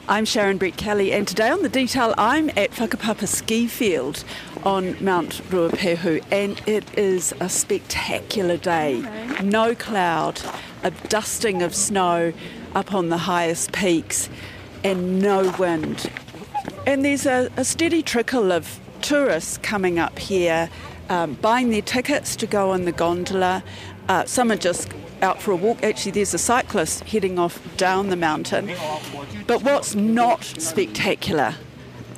I'm Sharon Brett Kelly, and today on The Detail I'm at Whakapapa Ski Field on Mount Ruapehu, and it is a spectacular day. No cloud, a dusting of snow up on the highest peaks, and no wind. And there's a steady trickle of tourists coming up here, buying their tickets to go on the gondola. Some are just out for a walk. Actually, there's a cyclist heading off down the mountain. But what's not spectacular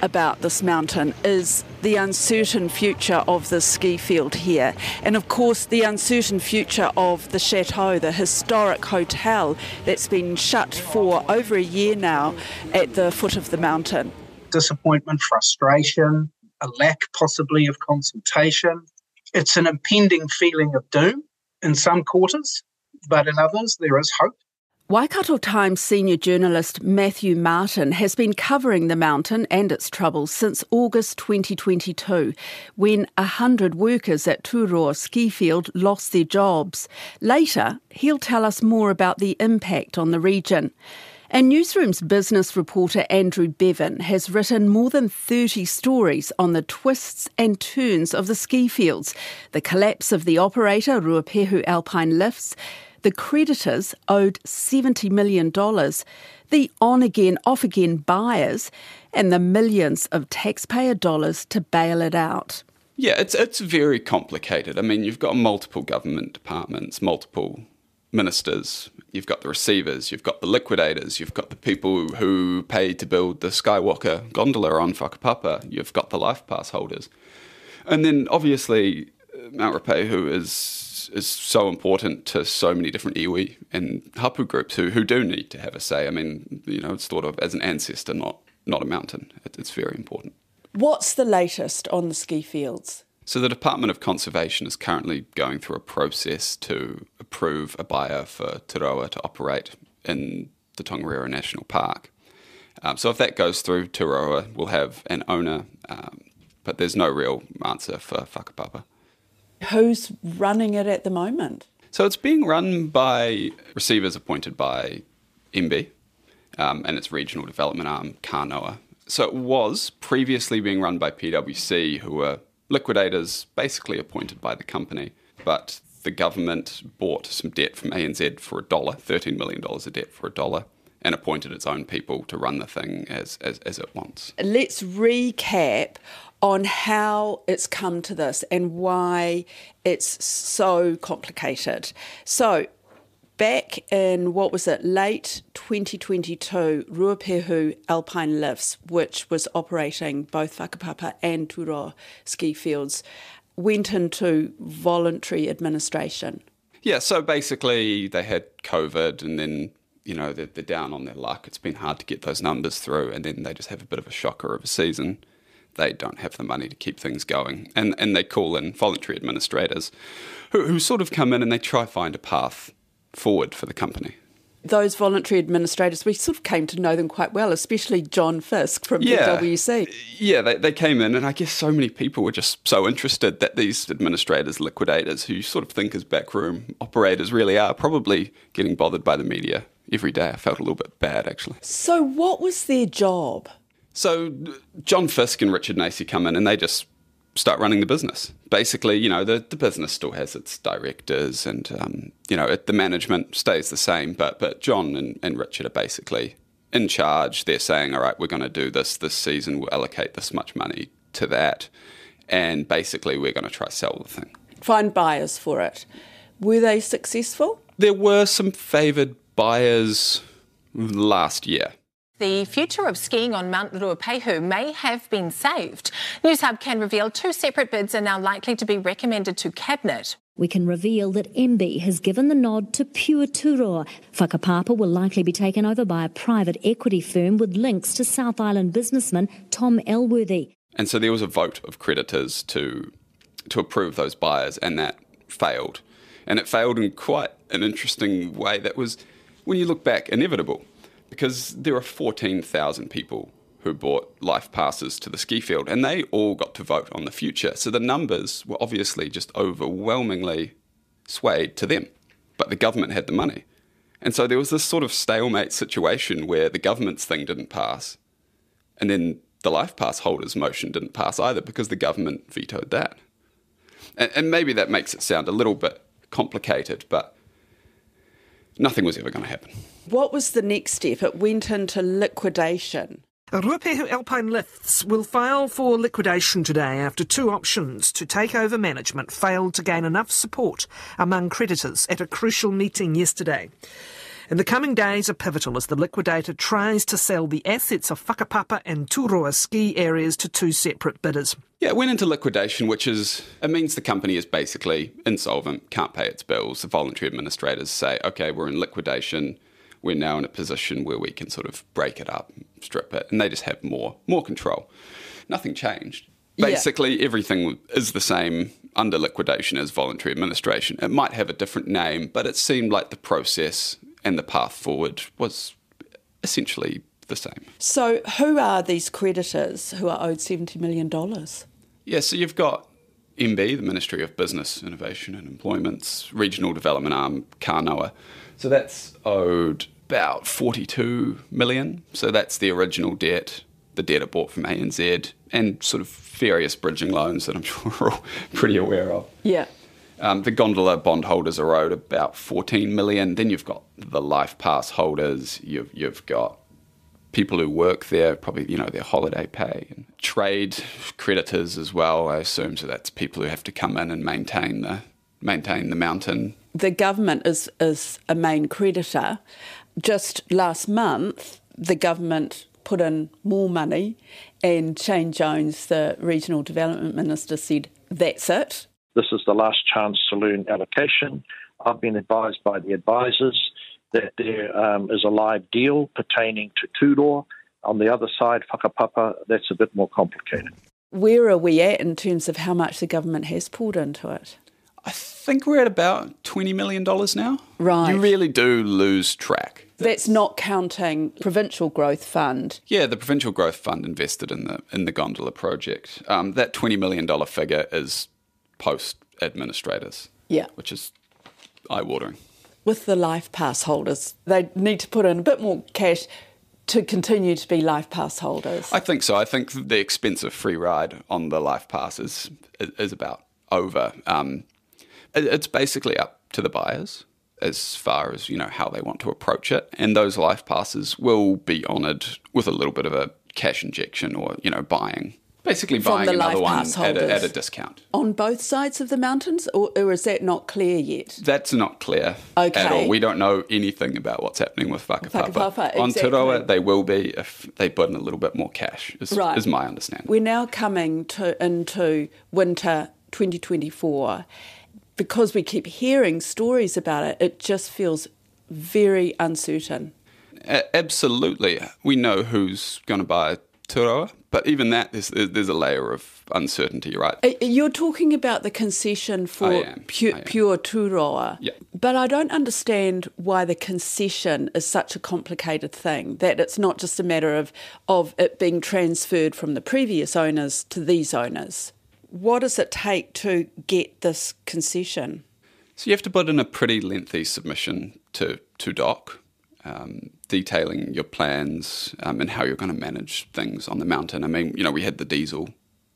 about this mountain is the uncertain future of the ski field here. And of course, the uncertain future of the chateau, the historic hotel that's been shut for over a year now at the foot of the mountain. Disappointment, frustration, a lack possibly of consultation. It's an impending feeling of doom in some quarters, but in others there is hope. Waikato Times senior journalist Matthew Martin has been covering the mountain and its troubles since August 2022, when 100 workers at Turoa ski field lost their jobs. Later, he'll tell us more about the impact on the region. And Newsroom's business reporter Andrew Bevan has written more than 30 stories on the twists and turns of the ski fields, the collapse of the operator Ruapehu Alpine Lifts, the creditors owed $70 million, the on-again, off-again buyers, and the millions of taxpayer dollars to bail it out. Yeah, it's very complicated. I mean, you've got multiple government departments, multiple ministers, you've got the receivers, you've got the liquidators, you've got the people who paid to build the Skywalker gondola on Whakapapa, you've got the life pass holders. And then obviously Mount Ruapehu is so important to so many different iwi and hapu groups who do need to have a say. I mean, you know, it's thought of as an ancestor, not a mountain. It's very important. What's the latest on the ski fields? So the Department of Conservation is currently going through a process to approve a buyer for Te Roa to operate in the Tongariro National Park. So if that goes through, Te Roa will have an owner, but there's no real answer for Whakapapa. Who's running it at the moment? So it's being run by receivers appointed by MB and its regional development arm, Kānoa. So it was previously being run by PwC, who were liquidators basically appointed by the company. But the government bought some debt from ANZ for $1, $13 million of debt for $1, and appointed its own people to run the thing as it wants. Let's recap on how it's come to this and why it's so complicated. So, back in, late 2022, Ruapehu Alpine Lifts, which was operating both Whakapapa and Turoa ski fields, went into voluntary administration. Yeah, so basically they had COVID and then, you know, they're down on their luck. It's been hard to get those numbers through, and then they just have a bit of a shocker of a season. They don't have the money to keep things going. And they call in voluntary administrators who sort of come in and they try to find a path forward for the company. Those voluntary administrators, we sort of came to know them quite well, especially John Fisk from PwC. Yeah, they came in, and I guess so many people were just so interested that these administrators, liquidators, who you sort of think as backroom operators really are, probably getting bothered by the media every day. I felt a little bit bad, actually. So what was their job? So John Fisk and Richard Nacey come in and they just start running the business. Basically, you know, the business still has its directors and, you know, the management stays the same, but John and Richard are basically in charge. They're saying, all right, we're going to do this season, we'll allocate this much money to that, and basically we're going to try to sell the thing. Find buyers for it. Were they successful? There were some favoured buyers last year. The future of skiing on Mount Ruapehu may have been saved. News Hub can reveal 2 separate bids are now likely to be recommended to Cabinet. We can reveal that MB has given the nod to Pure Turoa. Whakapapa will likely be taken over by a private equity firm with links to South Island businessman Tom Elworthy. And so there was a vote of creditors to approve those buyers, and that failed. And it failed in quite an interesting way that was, when you look back, inevitable. Because there are 14,000 people who bought life passes to the ski field, and they all got to vote on the future. So the numbers were obviously just overwhelmingly swayed to them. But the government had the money. And so there was this sort of stalemate situation where the government's thing didn't pass, and then the Life Pass holders' motion didn't pass either because the government vetoed that. And maybe that makes it sound a little bit complicated, but nothing was ever going to happen. What was the next step? It went into liquidation. Ruapehu Alpine Lifts will file for liquidation today after two options to take over management failed to gain enough support among creditors at a crucial meeting yesterday. And the coming days are pivotal as the liquidator tries to sell the assets of Whakapapa and Turoa ski areas to two separate bidders. Yeah, it went into liquidation, it means the company is basically insolvent, can't pay its bills. The voluntary administrators say, okay, we're in liquidation. We're now in a position where we can sort of break it up, strip it, and they just have more control. Nothing changed. Basically, everything is the same under liquidation as voluntary administration. It might have a different name, but it seemed like the process and the path forward was essentially the same. So who are these creditors who are owed $70 million? Yeah, so you've got MB, the Ministry of Business, Innovation and Employment's regional development arm, Kānoa. So that's owed about $42 million. So that's the original debt, the debt it bought from ANZ, and sort of various bridging loans that I'm sure we're all pretty aware of. Yeah. The gondola bondholders are owed about $14 million. Then you've got the Life Pass holders. You've got people who work there, probably, their holiday pay. And trade creditors as well, I assume. So that's people who have to come in and maintain the mountain. The government is a main creditor. Just last month, the government put in more money, and Shane Jones, the Regional Development Minister, said, that's it. This is the last chance saloon allocation. I've been advised by the advisors that there is a live deal pertaining to Turoa. On the other side, Whakapapa, that's a bit more complicated. Where are we at in terms of how much the government has poured into it? I think we're at about $20 million now. Right. You really do lose track. That's not counting Provincial Growth Fund. Yeah, the Provincial Growth Fund invested in the gondola project. That $20 million figure is post-administrators, which is eye-watering. With the Life Pass holders, they need to put in a bit more cash to continue to be Life Pass holders. I think so. I think the expensive free ride on the Life Pass is about over. It's basically up to the buyers as far as, how they want to approach it. And those Life Passes will be honoured with a little bit of a cash injection or, buying another one at a discount. On both sides of the mountains, or is that not clear yet? That's not clear at all. We don't know anything about what's happening with Whakapapa. Exactly. On Turoa, they will be if they put in a little bit more cash, is my understanding. We're now coming into winter 2024. Because we keep hearing stories about it, it just feels very uncertain. Absolutely. We know who's going to buy Turoa, but even that, there's a layer of uncertainty, right? You're talking about the concession for pure Turoa, but I don't understand why the concession is such a complicated thing, that it's not just a matter of it being transferred from the previous owners to these owners. What does it take to get this concession? So you have to put in a pretty lengthy submission to DOC, detailing your plans and how you're going to manage things on the mountain. I mean, we had the diesel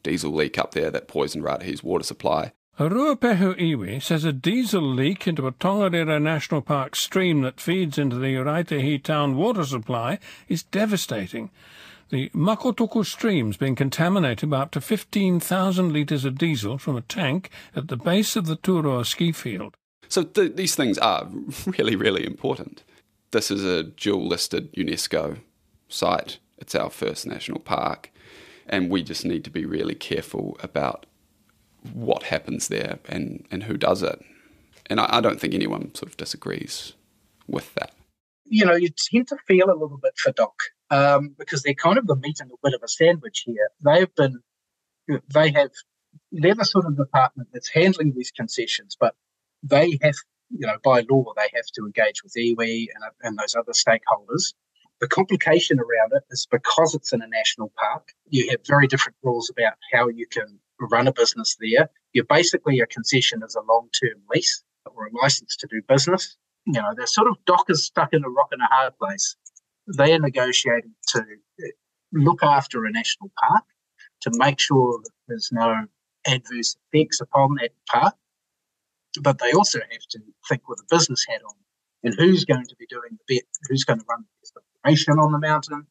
leak up there that poisoned Ruapehu's water supply. Ruapehu iwi says a diesel leak into a Tongariro National Park stream that feeds into the Ruapehu town water supply is devastating. The Makotuku stream's been contaminated by up to 15,000 litres of diesel from a tank at the base of the Turoa ski field. So these things are really, really important. This is a dual-listed UNESCO site. It's our first national park. And we just need to be really careful about what happens there and who does it. And I don't think anyone sort of disagrees with that. You tend to feel a little bit for DOC. Because they're kind of the meat and the bit of a sandwich here. They're the sort of department that's handling these concessions, but they have, by law, they have to engage with iwi and those other stakeholders. The complication around it is because it's in a national park, you have very different rules about how you can run a business there. A concession is a long-term lease or a license to do business. they're sort of dockers stuck in a rock and a hard place. They are negotiating to look after a national park, to make sure that there's no adverse effects upon that park. But they also have to think with a business hat on, and who's going to be doing the bit, who's going to run the best operation on the mountain,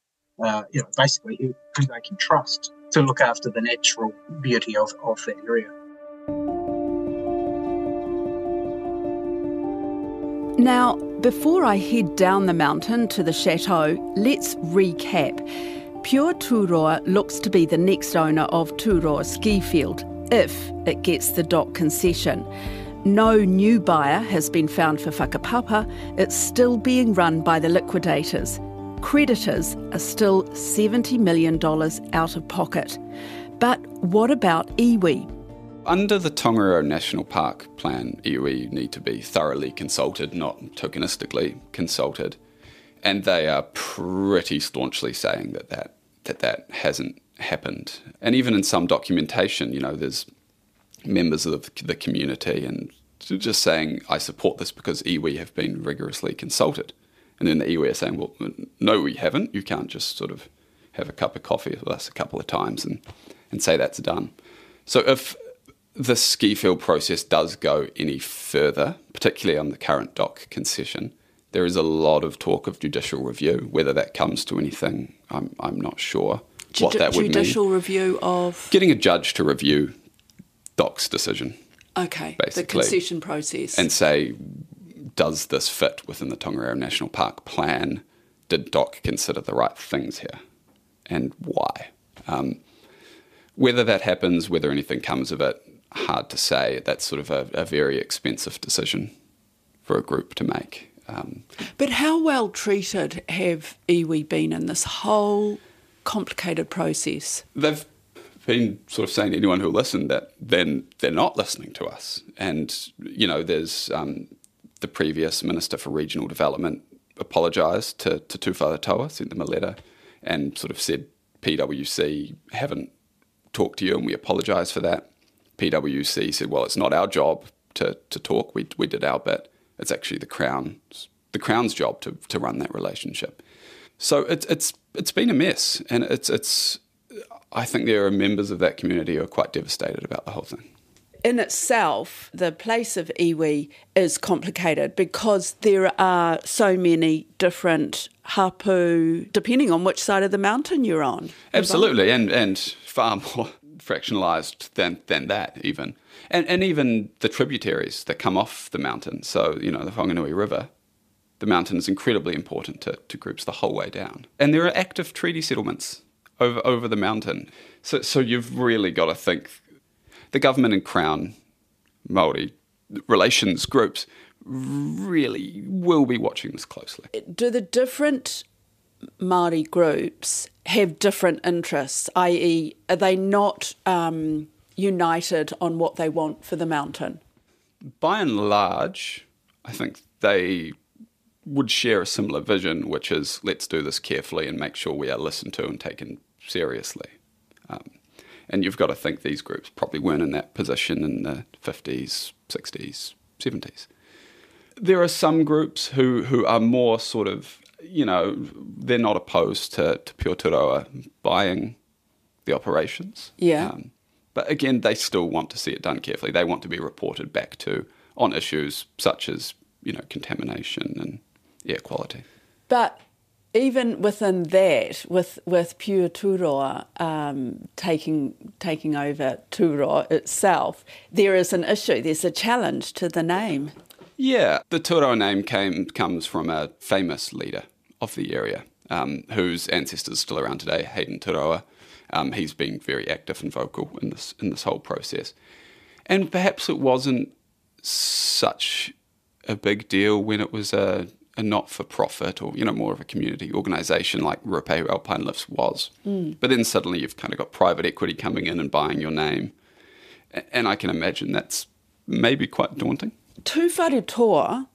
basically who they can trust to look after the natural beauty of that area. Now, before I head down the mountain to the chateau, let's recap. Pure Turoa looks to be the next owner of Turoa ski field, if it gets the DOC concession. No new buyer has been found for Whakapapa. It's still being run by the liquidators. Creditors are still $70 million out of pocket. But what about iwi? Under the Tongariro National Park plan, iwi need to be thoroughly consulted, not tokenistically consulted. And they are pretty staunchly saying that hasn't happened. And even in some documentation, there's members of the community and just saying, I support this because iwi have been rigorously consulted. And then the iwi are saying, well, no, we haven't. You can't just sort of have a cup of coffee with us a couple of times and say that's done. So if the ski field process does go any further, particularly on the current DOC concession, there is a lot of talk of judicial review. Whether that comes to anything, I'm not sure what that would mean. Judicial review of? Getting a judge to review DOC's decision. Okay, basically, the concession process. And say, does this fit within the Tongariro National Park plan? Did DOC consider the right things here? And why? Whether that happens, whether anything comes of it, hard to say. That's sort of a very expensive decision for a group to make. But how well treated have iwi been in this whole complicated process? They've been sort of saying to anyone who listened that then they're not listening to us. And, there's the previous Minister for Regional Development apologised to Tūwharetoa, sent them a letter and sort of said, PwC haven't talked to you and we apologise for that. PwC said, well, it's not our job to talk. We did our bit. It's actually the Crown's job to run that relationship. So it's been a mess, and it's. I think there are members of that community who are quite devastated about the whole thing. In itself, the place of iwi is complicated because there are so many different hapu, depending on which side of the mountain you're on. Absolutely, and far more fractionalised than that even. And even the tributaries that come off the mountain. So, the Whanganui River, the mountain is incredibly important to groups the whole way down. And there are active treaty settlements over the mountain. So you've really got to think the government and Crown Māori relations groups really will be watching this closely. Do the different Māori groups have different interests, i.e. are they not united on what they want for the mountain? By and large, I think they would share a similar vision, which is let's do this carefully and make sure we are listened to and taken seriously. And you've got to think these groups probably weren't in that position in the 50s, 60s, 70s. There are some groups who are more sort of, they're not opposed to Pure Turoa buying the operations. Yeah. But again, they still want to see it done carefully. They want to be reported back to on issues such as, contamination and air quality. But even within that, with Pure Turoa taking over Turoa itself, there is an issue. There's a challenge to the name. Yeah, the Turoa name comes from a famous leader of the area whose ancestors are still around today, Hayden Turoa. He's been very active and vocal in this whole process. And perhaps it wasn't such a big deal when it was a not-for-profit or, more of a community organisation like Ruapehu Alpine Lifts was. But then suddenly you've kind of got private equity coming in and buying your name. And I can imagine that's maybe quite daunting. Tūwharetoa,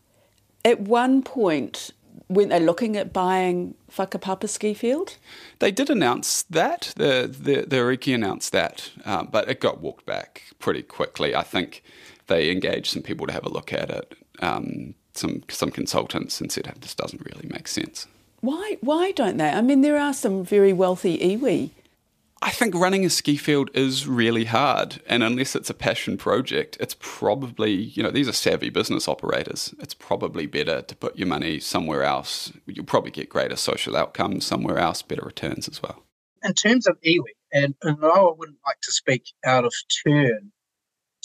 at one point, weren't they looking at buying Whakapapa ski field? They did announce that. The Riki announced that, but it got walked back pretty quickly. I think they engaged some people to have a look at it. some consultants and said, this doesn't really make sense. Why don't they? I mean, there are some very wealthy iwi. I think running a ski field is really hard, and unless it's a passion project, it's probably, these are savvy business operators. It's probably better to put your money somewhere else. You'll probably get greater social outcomes somewhere else, better returns as well. In terms of iwi, and I wouldn't like to speak out of turn,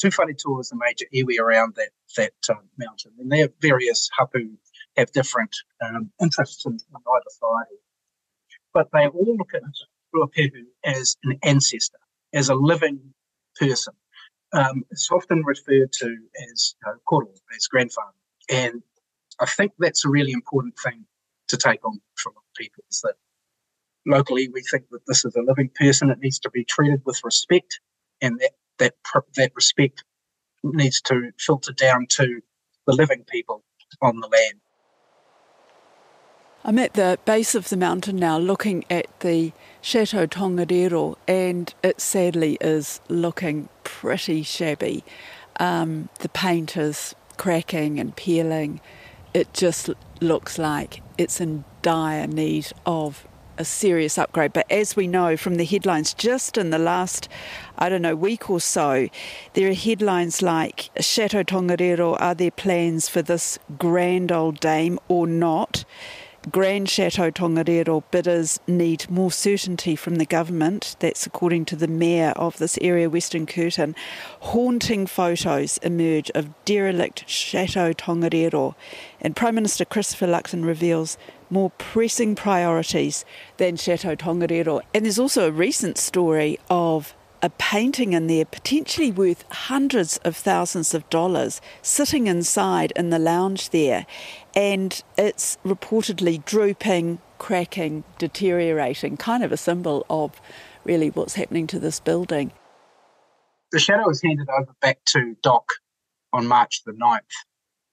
Tuwharetoa is a major iwi around that mountain, and their various hapu have different interests in either side. But they all look at Ruapehu as an ancestor, as a living person. It's often referred to as koro, as grandfather. And I think that's a really important thing to take on from people, is that locally we think that this is a living person. It needs to be treated with respect, and that respect needs to filter down to the living people on the land. I'm at the base of the mountain now looking at the Chateau Tongariro, and it sadly is looking pretty shabby. The paint is cracking and peeling. It just looks like it's in dire need of a serious upgrade. But as we know from the headlines just in the last, week or so, there are headlines like Chateau Tongariro, are there plans for this grand old dame or not? Grand Chateau Tongariro bidders need more certainty from the government. That's according to the mayor of this area, Western Curtin. Haunting photos emerge of derelict Chateau Tongariro, and Prime Minister Christopher Luxon reveals more pressing priorities than Chateau Tongariro. And there's also a recent story of a painting in there, potentially worth hundreds of thousands of dollars, sitting inside in the lounge there. And it's reportedly drooping, cracking, deteriorating, kind of a symbol of really what's happening to this building. The Chateau was handed over back to DOC on March the 9th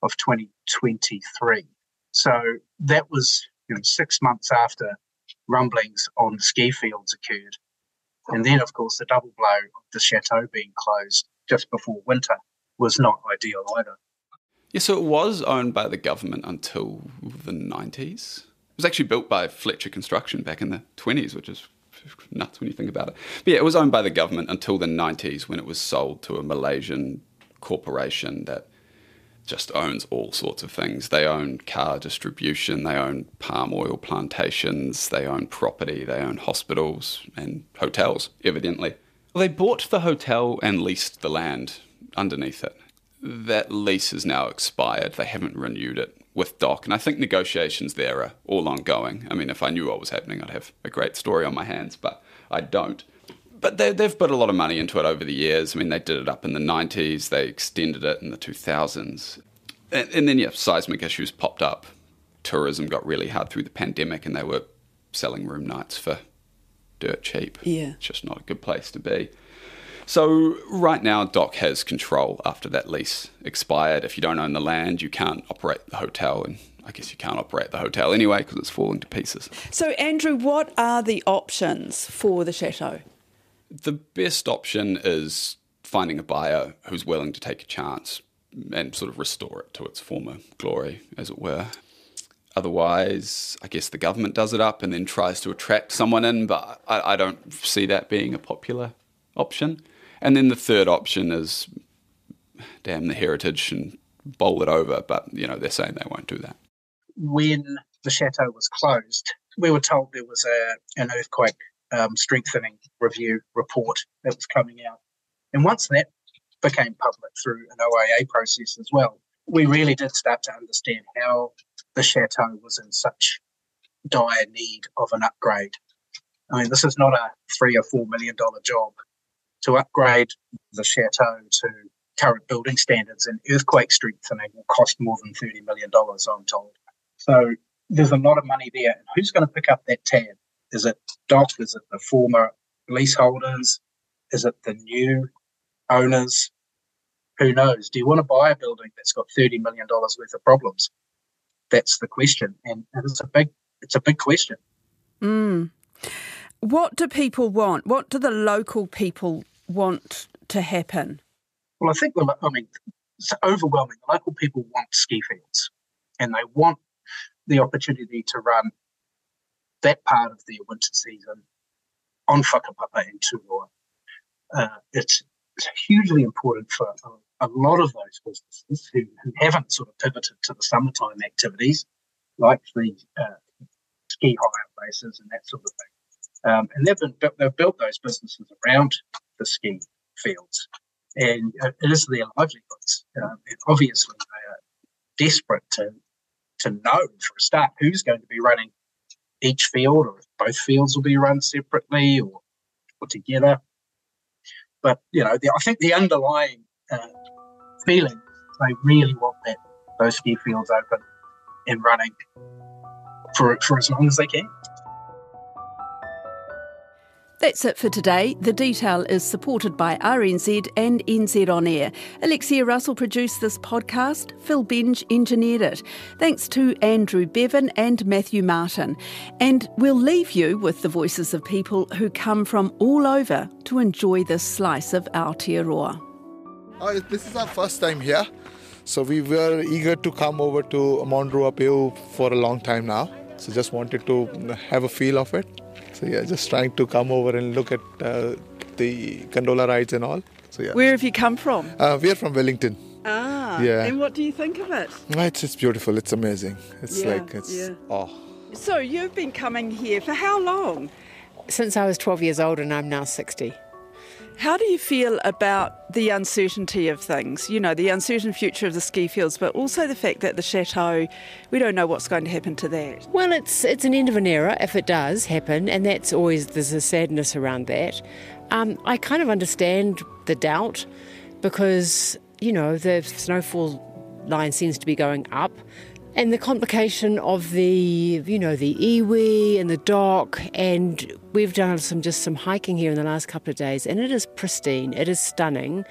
of 2023. So that was 6 months after rumblings on ski fields occurred. And then, of course, the double blow of the Chateau being closed just before winter was not ideal either. Yeah, so it was owned by the government until the 90s. It was actually built by Fletcher Construction back in the 20s, which is nuts when you think about it. But yeah, it was owned by the government until the 90s, when it was sold to a Malaysian corporation that just owns all sorts of things. They own car distribution, they own palm oil plantations, they own property, they own hospitals and hotels, evidently. Well, they bought the hotel and leased the land underneath it. That lease is now expired. They haven't renewed it with DOC, and I think negotiations there are all ongoing. I mean, if I knew what was happening, I'd have a great story on my hands, but I don't. But they've put a lot of money into it over the years. I mean, they did it up in the 90s, they extended it in the 2000s. And then, seismic issues popped up. Tourism got really hard through the pandemic, and they were selling room nights for dirt cheap. Yeah. It's just not a good place to be. So right now, DOC has control after that lease expired. If you don't own the land, you can't operate the hotel, and I guess you can't operate the hotel anyway because it's falling to pieces. So, Andrew, what are the options for the Chateau? The best option is finding a buyer who's willing to take a chance and sort of restore it to its former glory, as it were. Otherwise, I guess the government does it up and then tries to attract someone in, but I don't see that being a popular option. And then the third option is damn the heritage and bowl it over, but, they're saying they won't do that. When the Chateau was closed, we were told there was an earthquake strengthening review report that was coming out. And once that became public through an OIA process as well, we really did start to understand how the Chateau was in such dire need of an upgrade. I mean, this is not a $3 or $4 million job. To upgrade the Chateau to current building standards and earthquake strengthening will cost more than $30 million, I'm told. So there's a lot of money there. And who's going to pick up that tab? Is it DOC? Is it the former leaseholders? Is it the new owners? Who knows? Do you want to buy a building that's got $30 million worth of problems? That's the question. And it's a big question. What do people want? What do the local people want to happen? Well, I think, it's overwhelming. The local people want ski fields. and they want the opportunity to run that part of their winter season on whakapapa and tūroa. It's hugely important for a lot of those businesses who haven't sort of pivoted to the summertime activities, like the ski hire places and that sort of thing. And they've built those businesses around the ski fields, and it is their livelihoods. And obviously, they are desperate to know, for a start, who's going to be running each field, or if both fields will be run separately or together. But I think the underlying feeling, they really want those ski fields open and running for as long as they can. That's it for today. The Detail is supported by RNZ and NZ On Air. Alexia Russell produced this podcast. Phil Benge engineered it. Thanks to Andrew Bevan and Matthew Martin. And we'll leave you with the voices of people who come from all over to enjoy this slice of Aotearoa. This is our first time here. So we were eager to come over to Mount Ruapehu for a long time now. So just wanted to have a feel of it. So yeah, just trying to come over and look at the gondola rides and all. So yeah. Where have you come from? We are from Wellington. Ah, yeah. And what do you think of it? It's beautiful. It's amazing. It's So you've been coming here for how long? Since I was 12 years old, and I'm now 60. How do you feel about the uncertainty of things? The uncertain future of the ski fields, but also the fact that the chateau, we don't know what's going to happen to that. Well, it's an end of an era if it does happen, and there's a sadness around that. I kind of understand the doubt because, the snowfall line seems to be going up. And the complication of the iwi and the dock, and we've done some hiking here in the last couple of days, and it is pristine, it is stunning,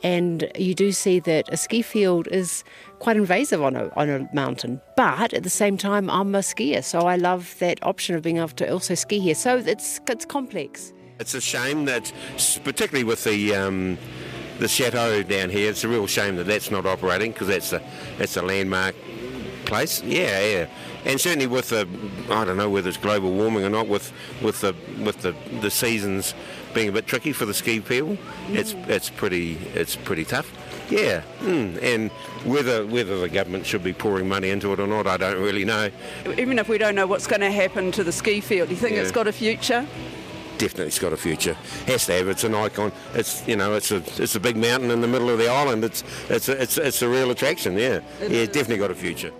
and you do see that a ski field is quite invasive on a mountain. But at the same time, I'm a skier, so I love that option of being able to also ski here. So it's complex. It's a shame that, particularly with the chateau down here, it's a real shame that that's not operating, because that's a landmark place, yeah, and certainly with I don't know whether it's global warming or not, with the seasons being a bit tricky for the ski people, it's pretty tough, yeah. And whether the government should be pouring money into it or not, I don't really know. Even if we don't know what's going to happen to the ski field, do you think it's got a future? Definitely, it's got a future. Has to have. It's an icon. It's it's a big mountain in the middle of the island. It's a real attraction. Yeah, definitely got a future.